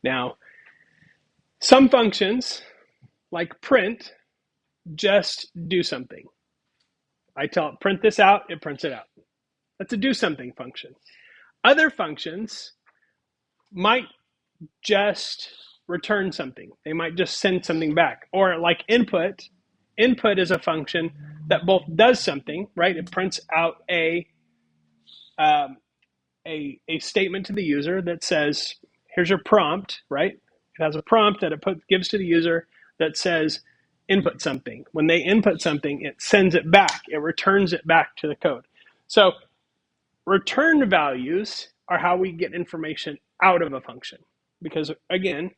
Now, some functions, like print, just do something. I tell it, print this out, it prints it out. That's a do something function. Other functions might just return something. They might just send something back. Or like input, input is a function that both does something, right? It prints out um, a statement to the user that says, here's your prompt, right? It has a prompt that gives to the user that says, input something. When they input something, it sends it back. It returns it back to the code. So return values are how we get information out of a function. Because again,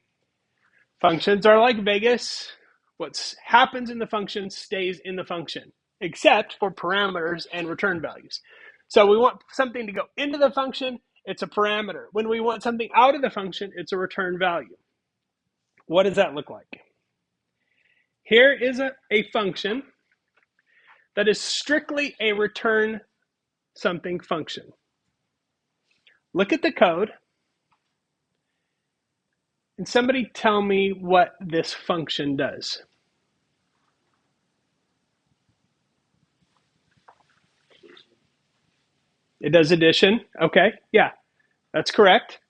functions are like Vegas. What happens in the function stays in the function, except for parameters and return values. So we want something to go into the function, it's a parameter. When we want something out of the function, it's a return value. What does that look like? Here is a function that is strictly a return something function. Look at the code, and somebody tell me what this function does. It does addition. Okay, yeah, that's correct.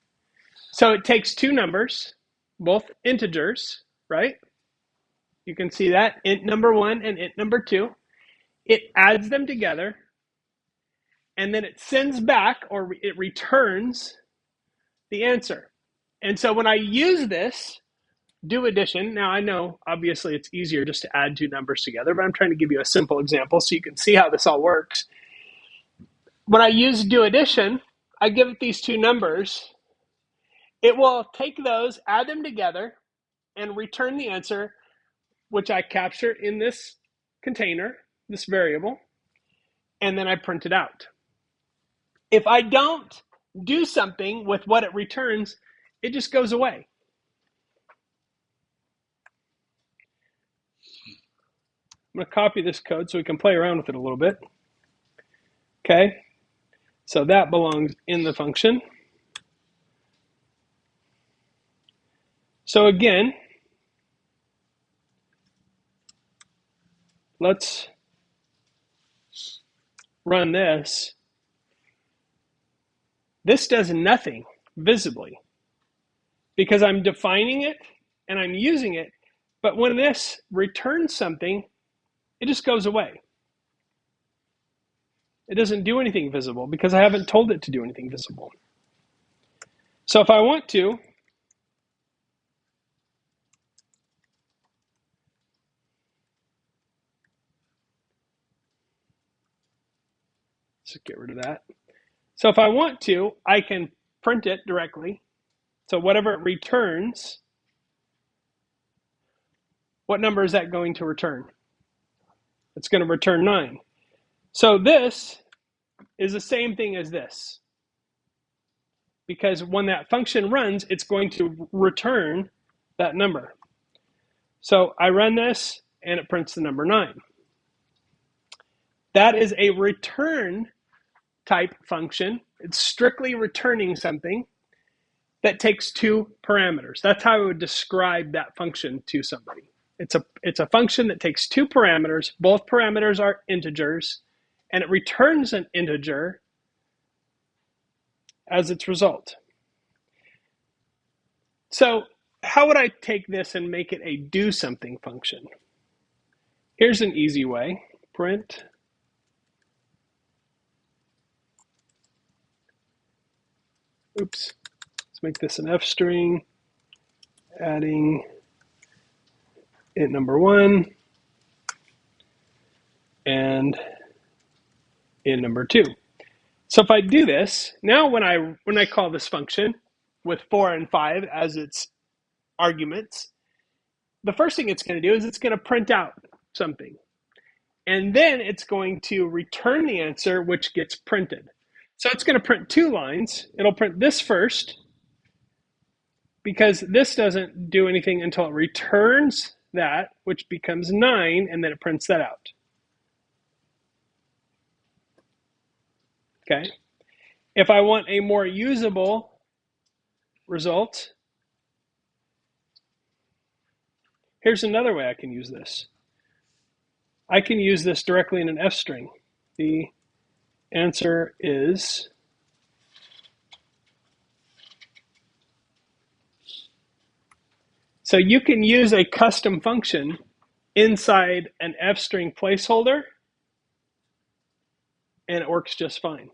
So it takes two numbers, both integers, right? You can see that, int number 1 and int number 2. It adds them together, and then it sends back, or it returns the answer. And so when I use this, do addition, now I know obviously it's easier just to add two numbers together, but I'm trying to give you a simple example so you can see how this all works. When I use do addition, I give it these two numbers. It will take those, add them together, and return the answer, which I capture in this container, this variable, and then I print it out. If I don't do something with what it returns, it just goes away. I'm going to copy this code so we can play around with it a little bit. Okay, so that belongs in the function. So again, let's run this. This does nothing visibly because I'm defining it and I'm using it. But when this returns something, it just goes away. It doesn't do anything visible because I haven't told it to do anything visible. So if I want to, let's get rid of that. So if I want to, I can print it directly. So whatever it returns, what number is that going to return? It's going to return 9. So this is the same thing as this. Because when that function runs, it's going to return that number. So I run this, and it prints the number 9. That is a return type function. It's strictly returning something that takes two parameters. That's how I would describe that function to somebody. It's a function that takes two parameters. Both parameters are integers, and it returns an integer as its result. So how would I take this and make it a do something function? Here's an easy way. Print let's make this an F string, adding int number 1 and int number 2. So if I do this, now when I call this function with 4 and 5 as its arguments, the first thing it's going to do is it's going to print out something. And then it's going to return the answer, which gets printed. So it's going to print two lines. It'll print this first, because this doesn't do anything until it returns that, which becomes 9, and then it prints that out. Okay. If I want a more usable result, Here's another way I can use this. I can use this directly in an F string. The answer is so you can use a custom function inside an F string placeholder and it works just fine.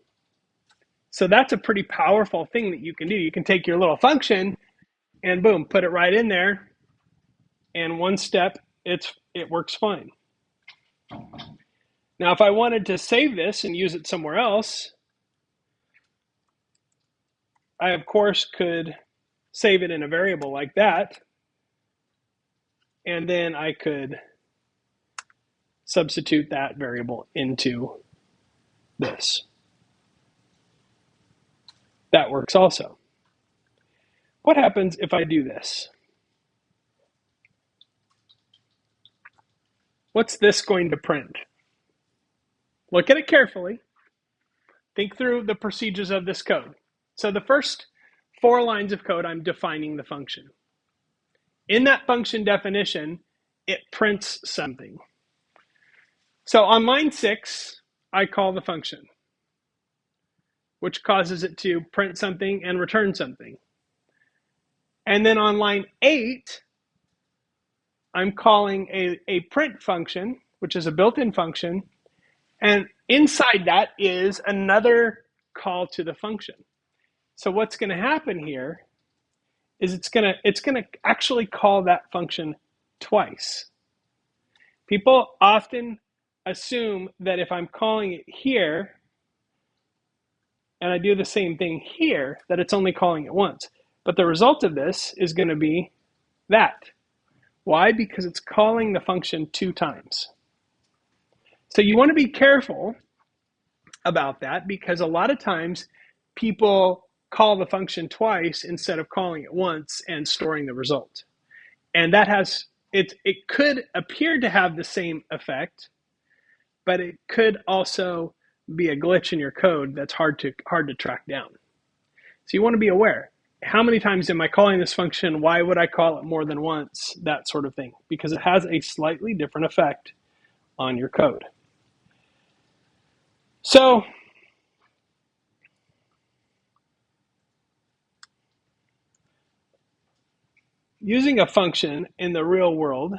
So that's a pretty powerful thing that you can do. You can take your little function and boom, put it right in there, and one step, it works fine. Now, if I wanted to save this and use it somewhere else, I of course could save it in a variable like that, and then I could substitute that variable into this. That works also. What happens if I do this? What's this going to print? Look at it carefully. Think through the procedures of this code. So the first 4 lines of code, I'm defining the function. In that function definition, it prints something. So on line 6, I call the function, which causes it to print something and return something. And then on line 8, I'm calling a print function, which is a built-in function, and inside that is another call to the function. So what's going to happen here is it's going to actually call that function twice. People often assume that if I'm calling it here and I do the same thing here, that it's only calling it once. But the result of this is going to be that. Why? Because it's calling the function 2 times. So you want to be careful about that, because a lot of times people call the function twice instead of calling it once and storing the result. And that has, it could appear to have the same effect, but it could also be a glitch in your code that's hard to track down. So you want to be aware. How many times am I calling this function? Why would I call it more than once? That sort of thing, because it has a slightly different effect on your code. So using a function in the real world